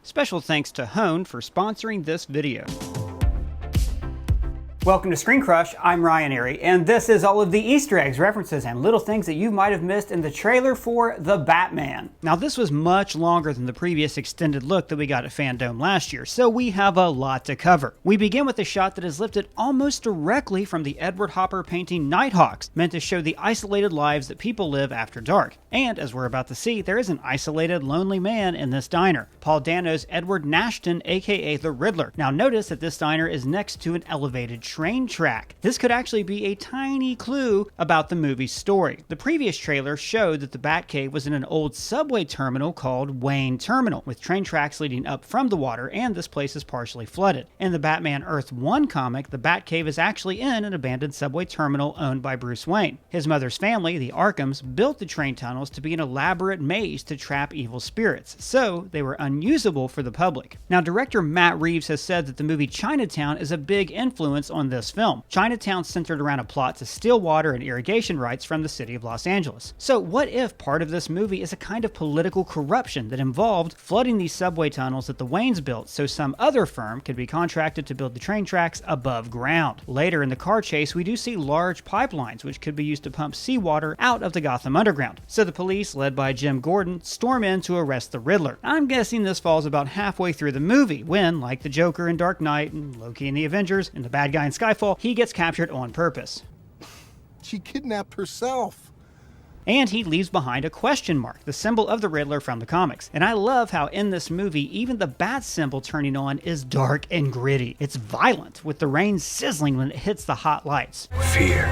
Special thanks to Hone for sponsoring this video. Welcome to Screen Crush, I'm Ryan Arey, and this is all of the Easter eggs, references, and little things that you might have missed in the trailer for The Batman. Now this was much longer than the previous extended look that we got at Fandom last year, so we have a lot to cover. We begin with a shot that is lifted almost directly from the Edward Hopper painting Nighthawks, meant to show the isolated lives that people live after dark. And as we're about to see, there is an isolated, lonely man in this diner, Paul Dano's Edward Nashton, aka the Riddler. Now notice that this diner is next to an elevated train track. This could actually be a tiny clue about the movie's story. The previous trailer showed that the Batcave was in an old subway terminal called Wayne Terminal, with train tracks leading up from the water, and this place is partially flooded. In the Batman Earth 1 comic, the Batcave is actually in an abandoned subway terminal owned by Bruce Wayne. His mother's family, the Arkhams, built the train tunnels to be an elaborate maze to trap evil spirits, so they were unusable for the public. Now, director Matt Reeves has said that the movie Chinatown is a big influence on this film. Chinatown centered around a plot to steal water and irrigation rights from the city of Los Angeles. So what if part of this movie is a kind of political corruption that involved flooding these subway tunnels that the Waynes built so some other firm could be contracted to build the train tracks above ground? Later in the car chase, we do see large pipelines which could be used to pump seawater out of the Gotham Underground. So the police, led by Jim Gordon, storm in to arrest the Riddler. I'm guessing this falls about halfway through the movie when, like the Joker in Dark Knight and Loki in the Avengers and the bad guy in Skyfall, he gets captured on purpose. She kidnapped herself. And he leaves behind a question mark, the symbol of the Riddler from the comics. And I love how in this movie, even the bat symbol turning on is dark and gritty. It's violent, with the rain sizzling when it hits the hot lights. Fear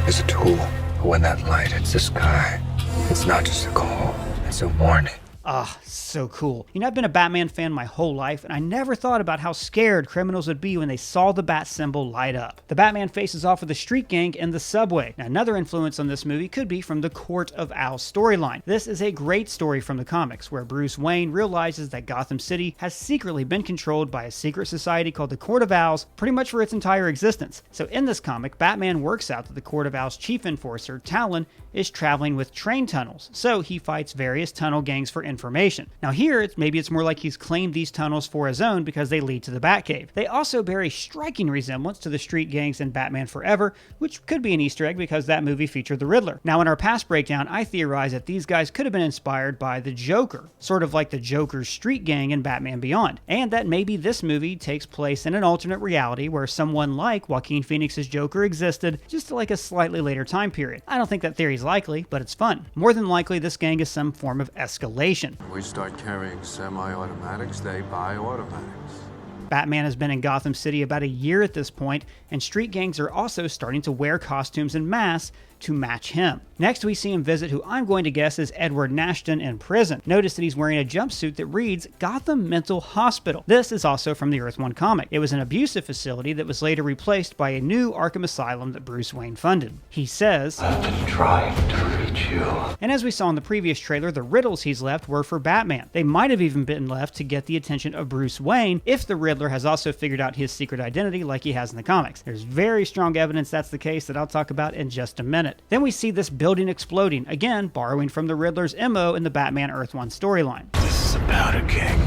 is a tool, but when that light hits the sky, it's not just a call, it's a warning. Ah, so cool. You know, I've been a Batman fan my whole life, and I never thought about how scared criminals would be when they saw the bat symbol light up. The Batman faces off with the street gang in the subway. Now, another influence on this movie could be from the Court of Owls storyline. This is a great story from the comics, where Bruce Wayne realizes that Gotham City has secretly been controlled by a secret society called the Court of Owls pretty much for its entire existence. So in this comic, Batman works out that the Court of Owls chief enforcer, Talon, is traveling with train tunnels, so he fights various tunnel gangs for information. Now here, maybe it's more like he's claimed these tunnels for his own because they lead to the Batcave. They also bear a striking resemblance to the street gangs in Batman Forever, which could be an Easter egg because that movie featured the Riddler. Now in our past breakdown, I theorized that these guys could have been inspired by the Joker, sort of like the Joker's street gang in Batman Beyond, and that maybe this movie takes place in an alternate reality where someone like Joaquin Phoenix's Joker existed, just like a slightly later time period. I don't think that theory is likely, but it's fun. More than likely, this gang is some form of escalation. We start carrying semi-automatics, they buy automatics. Batman has been in Gotham City about a year at this point, and street gangs are also starting to wear costumes and masks to match him. Next, we see him visit who I'm going to guess is Edward Nashton in prison. Notice that he's wearing a jumpsuit that reads Gotham Mental Hospital. This is also from the Earth 1 comic. It was an abusive facility that was later replaced by a new Arkham Asylum that Bruce Wayne funded. He says, I've been trying to reach you. And as we saw in the previous trailer, the riddles he's left were for Batman. They might have even been left to get the attention of Bruce Wayne if the Riddler has also figured out his secret identity like he has in the comics. There's very strong evidence that's the case that I'll talk about in just a minute. Then we see this building exploding, again borrowing from the Riddler's MO in the Batman Earth 1 storyline. This is about a king,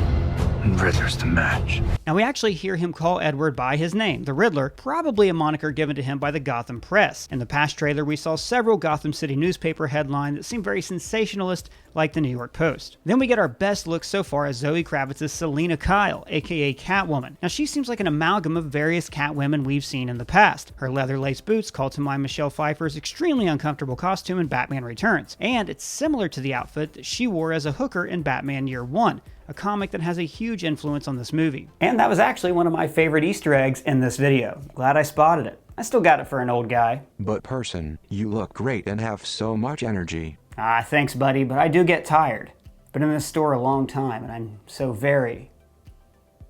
and Riddler's the match. Now we actually hear him call Edward by his name, the Riddler, probably a moniker given to him by the Gotham press. In the past trailer, we saw several Gotham City newspaper headlines that seemed very sensationalist, like the New York Post. Then we get our best look so far as Zoe Kravitz's Selina Kyle, aka Catwoman. Now she seems like an amalgam of various Catwomen we've seen in the past. Her leather lace boots call to mind Michelle Pfeiffer's extremely uncomfortable costume in Batman Returns, and it's similar to the outfit that she wore as a hooker in Batman Year One, a comic that has a huge influence on this movie. And that was actually one of my favorite Easter eggs in this video. Glad I spotted it. I still got it for an old guy. But person, you look great and have so much energy. Ah, thanks buddy, but I do get tired. Been in this store a long time and I'm so very,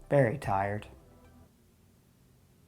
very tired.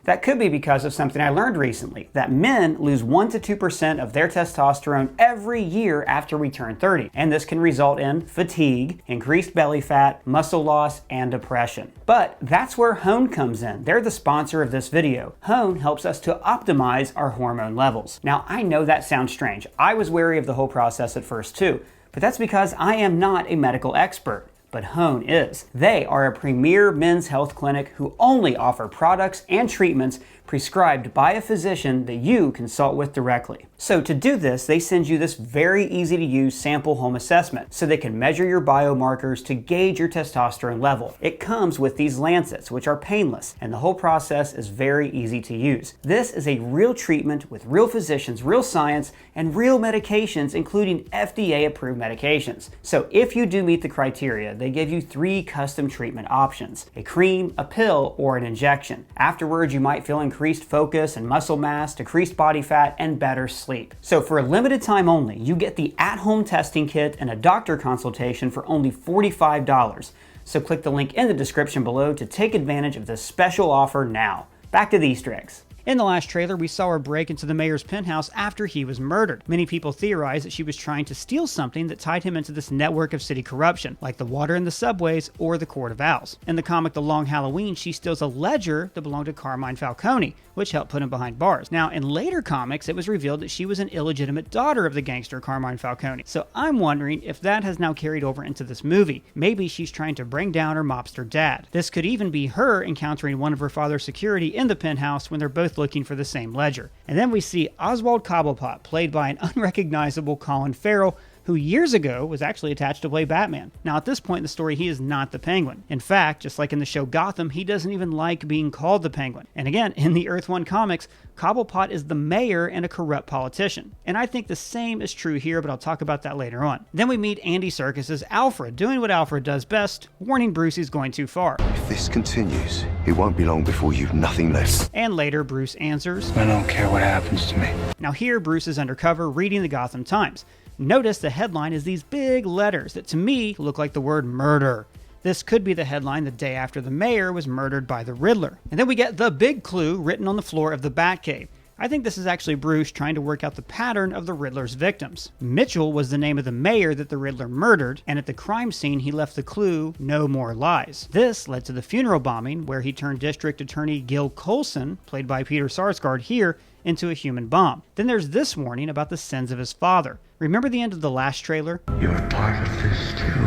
That could be because of something I learned recently, that men lose 1 to 2% of their testosterone every year after we turn 30, and this can result in fatigue, increased belly fat, muscle loss, and depression. But that's where Hone comes in. They're the sponsor of this video. Hone helps us to optimize our hormone levels. Now, I know that sounds strange. I was wary of the whole process at first too, but that's because I am not a medical expert. but Hone is. They are a premier men's health clinic who only offer products and treatments prescribed by a physician that you consult with directly. So to do this, they send you this very easy to use sample home assessment so they can measure your biomarkers to gauge your testosterone level. It comes with these lancets, which are painless, and the whole process is very easy to use. This is a real treatment with real physicians, real science, and real medications, including FDA-approved medications. So if you do meet the criteria, they give you 3 custom treatment options: a cream, a pill, or an injection. Afterwards, you might feel increased focus and muscle mass, decreased body fat, and better sleep. So for a limited time only, you get the at-home testing kit and a doctor consultation for only $45. So click the link in the description below to take advantage of this special offer now. Back to the Easter eggs. In the last trailer, we saw her break into the mayor's penthouse after he was murdered. Many people theorize that she was trying to steal something that tied him into this network of city corruption, like the water in the subways or the Court of Owls. In the comic The Long Halloween, she steals a ledger that belonged to Carmine Falcone, which helped put him behind bars. Now, in later comics, it was revealed that she was an illegitimate daughter of the gangster Carmine Falcone. So I'm wondering if that has now carried over into this movie. Maybe she's trying to bring down her mobster dad. This could even be her encountering one of her father's security in the penthouse when they're both looking for the same ledger. And then we see Oswald Cobblepot, played by an unrecognizable Colin Farrell, who years ago was actually attached to play Batman. Now at this point in the story, he is not the Penguin. In fact, just like in the show Gotham, he doesn't even like being called the Penguin. And again, in the Earth 1 comics, Cobblepot is the mayor and a corrupt politician. And I think the same is true here, but I'll talk about that later on. Then we meet Andy Serkis' Alfred, doing what Alfred does best, warning Bruce he's going too far. If this continues, it won't be long before you've nothing left. And later, Bruce answers, I don't care what happens to me. Now here, Bruce is undercover reading the Gotham Times. Notice the headline is these big letters that to me look like the word murder. This could be the headline the day after the mayor was murdered by the Riddler. And then we get the big clue written on the floor of the Batcave. I think this is actually Bruce trying to work out the pattern of the Riddler's victims. Mitchell was the name of the mayor that the Riddler murdered, and at the crime scene he left the clue, "No more lies." This led to the funeral bombing, where he turned District Attorney Gil Coulson, played by Peter Sarsgaard here, into a human bomb. Then there's this warning about the sins of his father. Remember the end of the last trailer? You're part of this too.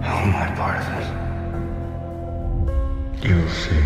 How am I part of this? You'll see.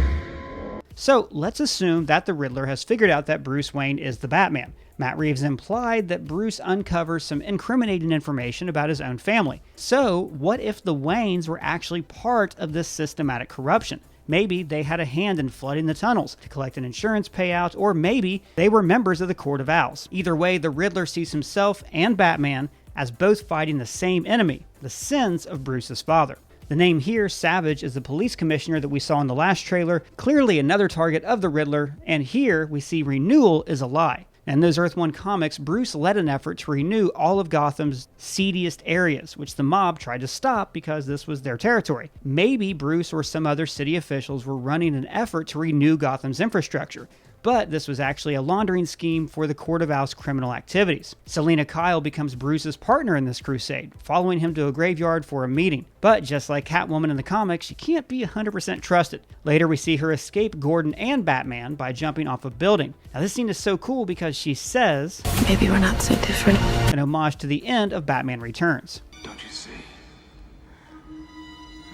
So let's assume that the Riddler has figured out that Bruce Wayne is the Batman. Matt Reeves implied that Bruce uncovers some incriminating information about his own family. So what if the Waynes were actually part of this systematic corruption? Maybe they had a hand in flooding the tunnels to collect an insurance payout, or maybe they were members of the Court of Owls. Either way, the Riddler sees himself and Batman as both fighting the same enemy, the sins of Bruce's father. The name here, Savage, is the police commissioner that we saw in the last trailer, clearly another target of the Riddler, and here we see renewal is a lie. In those Earth 1 comics, Bruce led an effort to renew all of Gotham's seediest areas, which the mob tried to stop because this was their territory. Maybe Bruce or some other city officials were running an effort to renew Gotham's infrastructure, but this was actually a laundering scheme for the Court of Owls' criminal activities. Selina Kyle becomes Bruce's partner in this crusade, following him to a graveyard for a meeting. But just like Catwoman in the comics, she can't be 100% trusted. Later we see her escape Gordon and Batman by jumping off a building. Now this scene is so cool because she says, "Maybe we're not so different." an homage to the end of Batman Returns. Don't you see?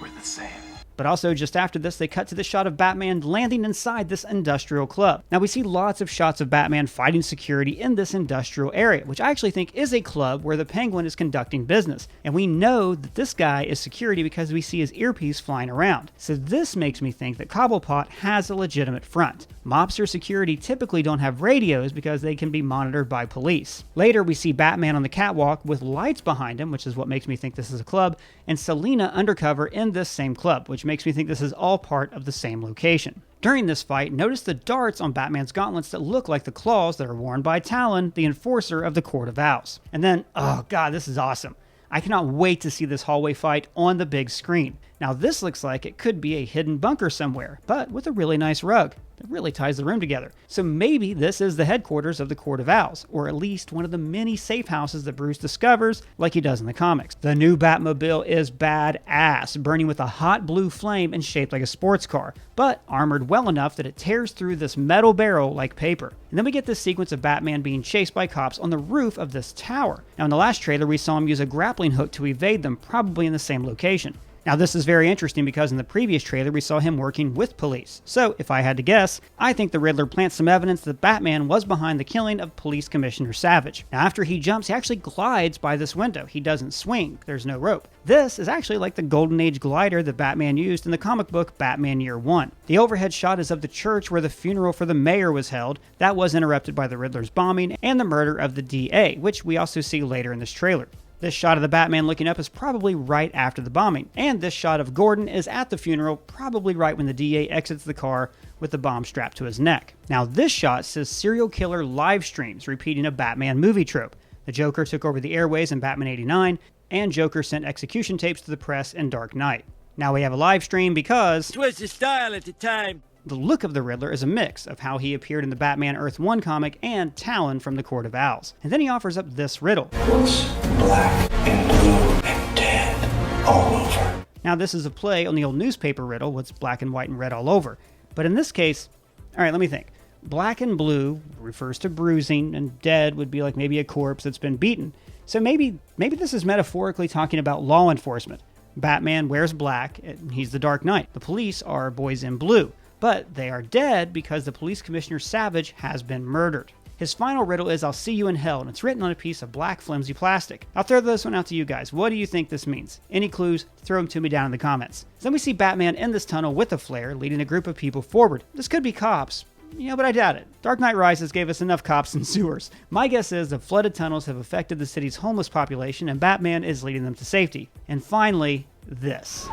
We're the same. But also, just after this, they cut to the shot of Batman landing inside this industrial club. Now, we see lots of shots of Batman fighting security in this industrial area, which I actually think is a club where the Penguin is conducting business. And we know that this guy is security because we see his earpiece flying around. So this makes me think that Cobblepot has a legitimate front. Mobster security typically don't have radios because they can be monitored by police. Later, we see Batman on the catwalk with lights behind him, which is what makes me think this is a club, and Selina undercover in this same club, which makes me think this is all part of the same location. During this fight, notice the darts on Batman's gauntlets that look like the claws that are worn by Talon, the enforcer of the Court of Owls. And then, oh god, this is awesome. I cannot wait to see this hallway fight on the big screen. Now this looks like it could be a hidden bunker somewhere, but with a really nice rug. that really ties the room together. So maybe this is the headquarters of the Court of Owls, or at least one of the many safe houses that Bruce discovers like he does in the comics. The new Batmobile is badass, burning with a hot blue flame and shaped like a sports car, but armored well enough that it tears through this metal barrel like paper. And then we get this sequence of Batman being chased by cops on the roof of this tower. Now in the last trailer we saw him use a grappling hook to evade them, probably in the same location. Now this is very interesting because in the previous trailer we saw him working with police. So if I had to guess, I think the Riddler plants some evidence that Batman was behind the killing of Police Commissioner Savage. Now after he jumps, he actually glides by this window. He doesn't swing, there's no rope. This is actually like the Golden Age glider that Batman used in the comic book Batman Year One. The overhead shot is of the church where the funeral for the mayor was held. That was interrupted by the Riddler's bombing and the murder of the DA, which we also see later in this trailer. This shot of the Batman looking up is probably right after the bombing, and this shot of Gordon is at the funeral, probably right when the DA exits the car with the bomb strapped to his neck. Now this shot says serial killer live streams, repeating a Batman movie trope. The Joker took over the airways in Batman 89, and Joker sent execution tapes to the press in Dark Knight. Now we have a live stream because it was the style at the time. The look of the Riddler is a mix of how he appeared in the Batman Earth 1 comic and Talon from the Court of Owls. And then he offers up this riddle. What's black and blue and dead all over? Now this is a play on the old newspaper riddle, what's black and white and red all over. But in this case, alright, let me think. Black and blue refers to bruising, and dead would be like maybe a corpse that's been beaten. So maybe this is metaphorically talking about law enforcement. Batman wears black, and he's the Dark Knight. The police are boys in blue. But they are dead because the police commissioner Savage has been murdered. His final riddle is, I'll see you in hell, and it's written on a piece of black flimsy plastic. I'll throw this one out to you guys. What do you think this means? Any clues? Throw them to me down in the comments. Then we see Batman in this tunnel with a flare, leading a group of people forward. This could be cops. But I doubt it. Dark Knight Rises gave us enough cops and sewers. My guess is the flooded tunnels have affected the city's homeless population, and Batman is leading them to safety. And finally, this.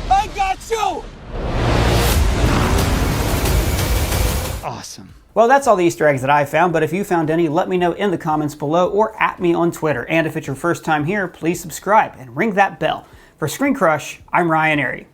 I got you! Awesome. Well, that's all the Easter eggs that I found, but if you found any, let me know in the comments below or at me on Twitter. And if it's your first time here, please subscribe and ring that bell. For Screen Crush, I'm Ryan Arey.